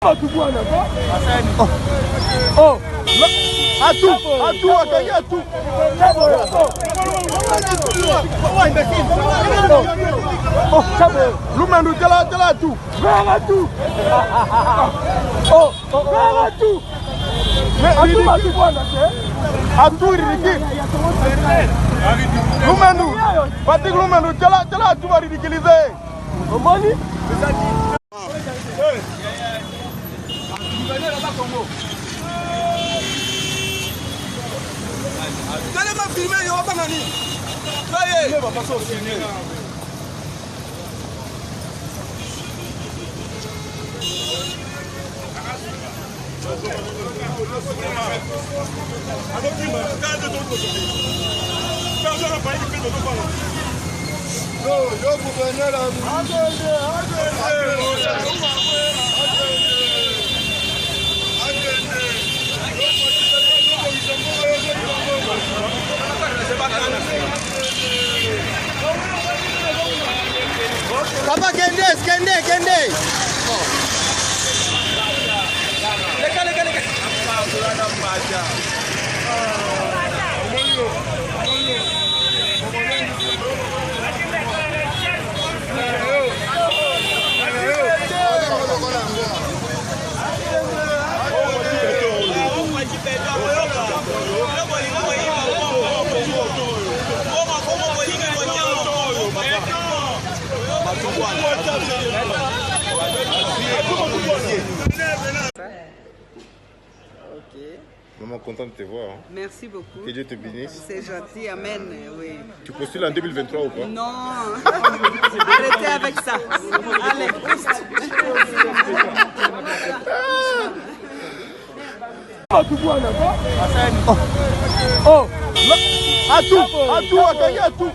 Oh, à tout, à gagner à tout. Oh, Lumandou, t'es là à tout. Vers à tout. Oh, vers à tout. À tout, ridicule. Lumandou, Patrick Lumandou, t'es là à tout, à ridiculiser. Mani? Allez me filmer, il y aura pas Nani. Soyez. Il va passer au filmer. Papa, Kende. Maman, content de te voir. Hein. Merci beaucoup. Que Dieu te bénisse. C'est gentil, amen, oui. Tu postules en 2023 ou pas? Non, arrêtez avec ça. Allez, Oh, à tout, à gagner à tout.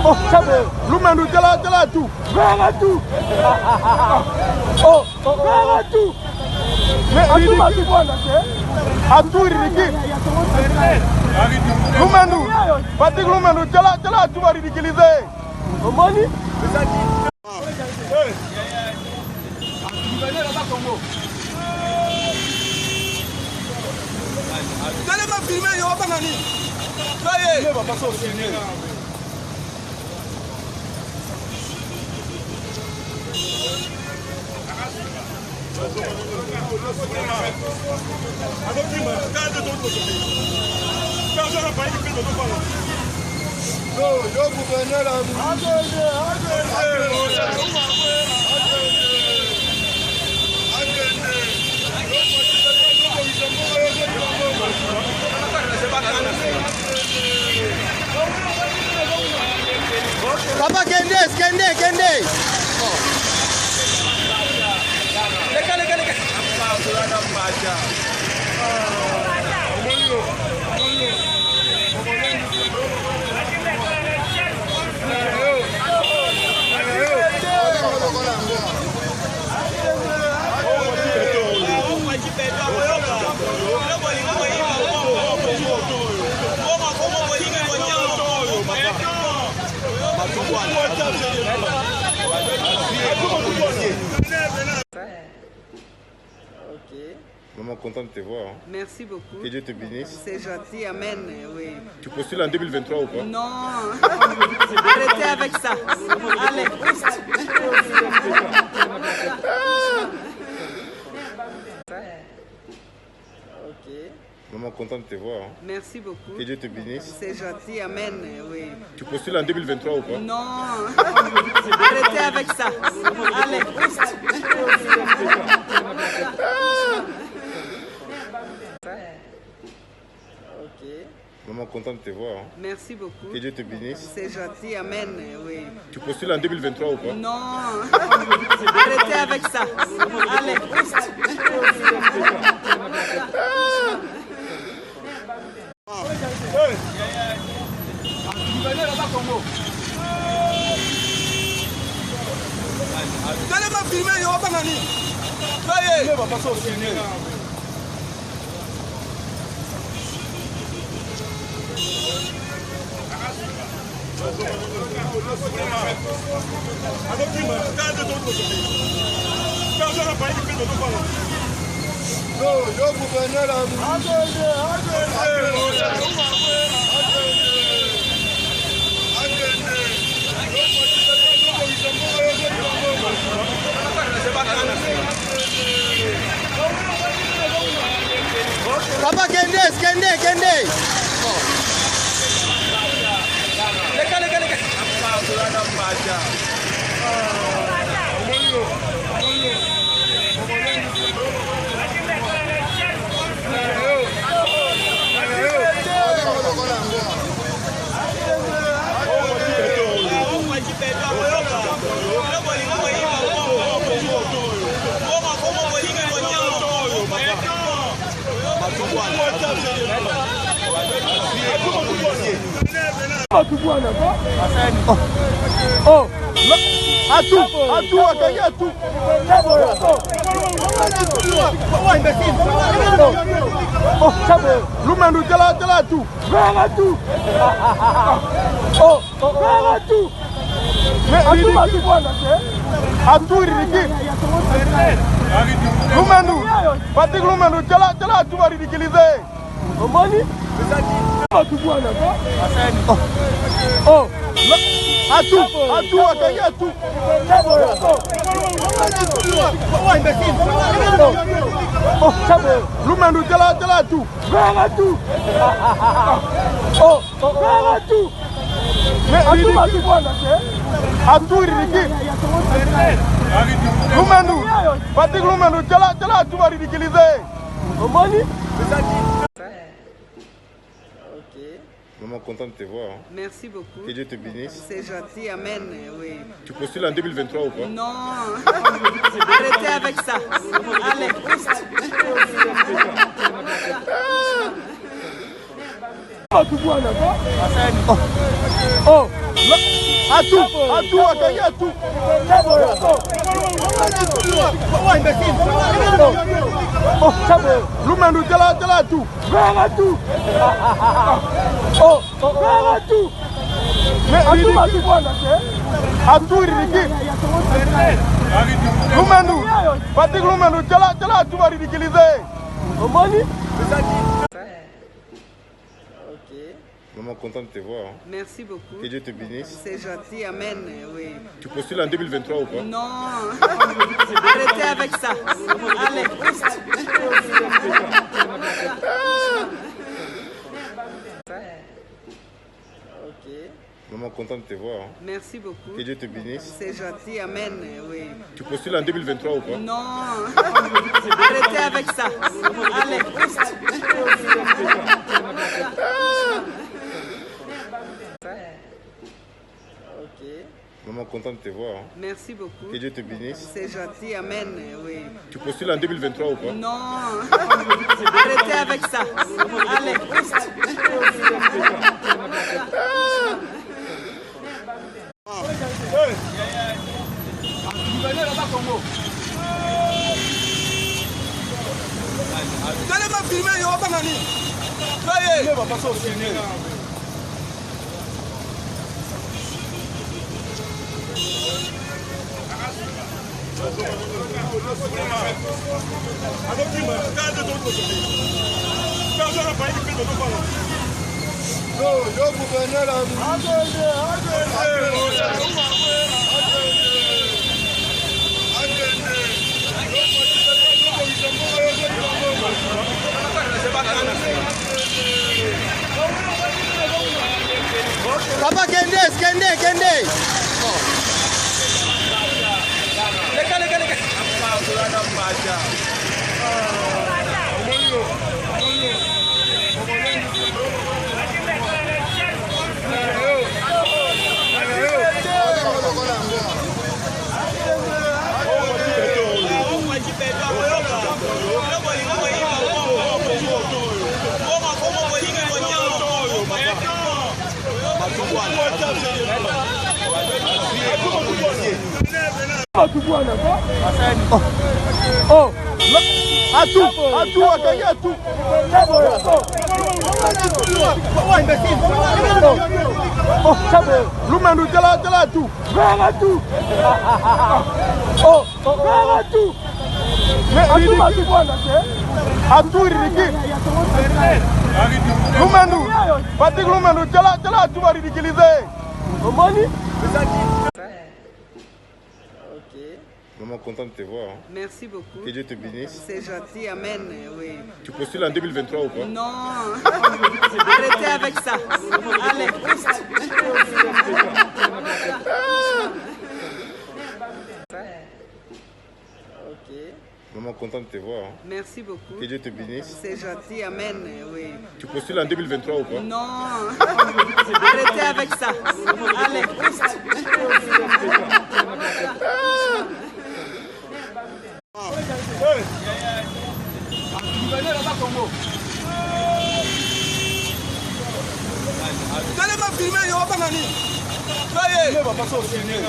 Oh, Lumandou, t'es là à tout. Vers à tout. Oh, vers à tout. À tout, ridicule. Lumandou, Patrick Lumandou, t'es là à tout, à ridiculiser. Mani? Allez me filmer, il y aura pas Nani. Soyez. Il va passer au filmer. Papa, Kende. Maman, content de te voir. Hein. merci beaucoup. Que Dieu te bénisse. C'est gentil, amen, oui. Tu postules en 2023 ou pas? Non, arrêtez avec ça. Allez, Maman, content de te voir. Hein. merci beaucoup. Que Dieu te bénisse. C'est gentil, amen, oui. Tu postules en 2023 ou pas? Non, arrêtez avec ça. Allez, Maman, content de te voir. Hein. merci beaucoup. Que Dieu te bénisse. C'est gentil, amen, oui. Tu postules en 2023 ou pas? Non, arrêtez avec ça. Allez, Allez me filmer, il y aura pas Nani. Soyez. Il va passer au filmer. Papa Kende. Lumendo, tela tu. Venga tu. Venga tu. Lumendo, Patrick Lumendo, tela tu va ridiculiser. Omani? Lumendo, tela tu. Venga tu. Venga tu. Lumendo, Patrick Lumendo, tela tu va ridiculiser. Omani? Maman, content de te voir. Hein. Merci beaucoup. Que Dieu te bénisse. C'est gentil, amen, oui. Tu postules en 2023 ou pas? Non, arrêtez avec ça. Allez, Lumendo, tela tu. Venga tu. Venga tu. Lumendo, Patrick Lumendo, tela tu va ridiculiser. Omani? Maman, content de te voir. Hein. merci beaucoup. Que Dieu te bénisse. C'est gentil, amen, oui. Tu postules en 2023 ou pas? Non, arrêtez avec ça. Allez, Maman, content de te voir. Hein. merci beaucoup. Que Dieu te bénisse. C'est gentil, amen, oui. Tu postules en 2023 ou pas? Non, arrêtez avec ça. Allez, Maman, content de te voir. Hein. merci beaucoup. Que Dieu te bénisse. C'est gentil, amen, oui. Tu postules en 2023 ou pas? Non, arrêtez avec ça. Allez, Allez filmer, yo, banani. Soyez. Va passer au filmer. Papa Kende. Oh, Lumendo, tela tout. Vers tout. Oh, vers tout. Mais à tout, Lumendo, Patrick Lumendo, tela tout va ridiculiser. Maman, content de te voir. Hein. Merci beaucoup. Que Dieu te bénisse. C'est gentil, amen. Oui. Tu postules en 2023 ou pas? Non, arrêtez avec ça. Allez. Maman, content de te voir. Hein. Merci beaucoup. Que Dieu te bénisse. C'est gentil, amen. Oui. Tu postules en 2023 ou pas? Non, arrêtez avec ça. Allez. Allez me filmer, yo, pas nani. Soyez. Ne va pas se filmer.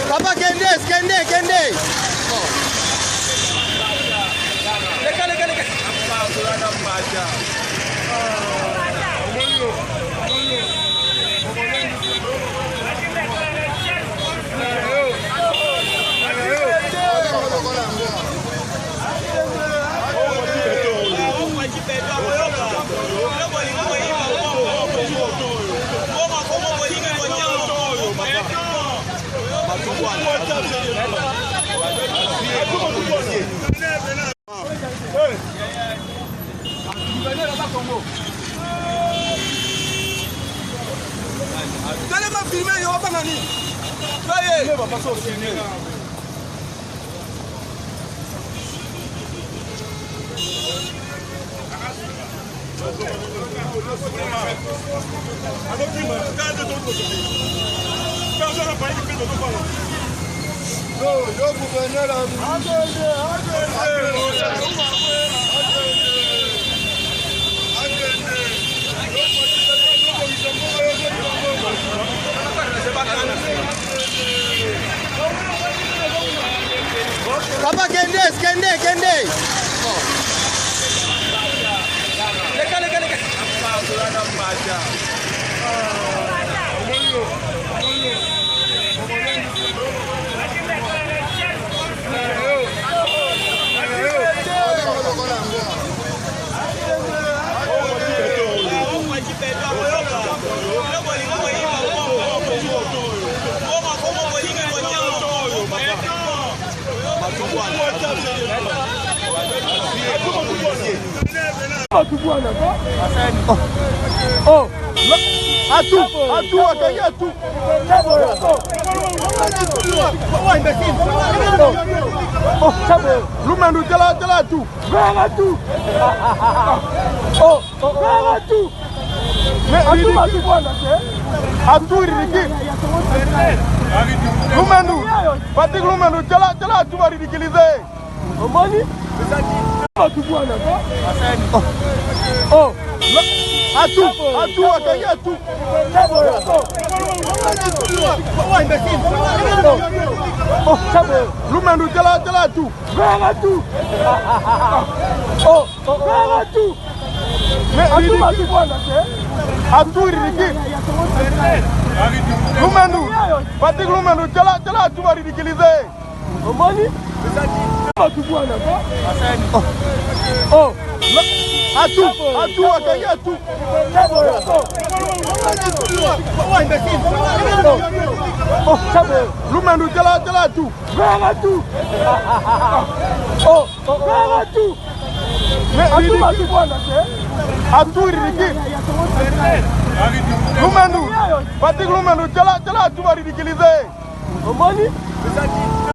Papa, Kende. Allez me filmer, yo, pas nani. Soyez. Ne va pas se filmer. Papa, Kende. Oh, à tout, à tout. Oh, Lumendo, tela tout. Vers tout. Oh, vers tout. Mais à tout, Lumendo, Patrick Lumendo, tela tout va ridiculiser. Oh, à tout. Oh, Lumendo, tela tout. Vers tout. Oh, vers tout. Mais à tout, Lumendo, Patrick Lumendo, tela tout va ridiculiser. Oh, à tout. Oh, Lumendo, tela tout. Vers tout. Oh, vers tout. Mais à tout, Lumendo, Patrick Lumendo, tela tout va ridiculiser.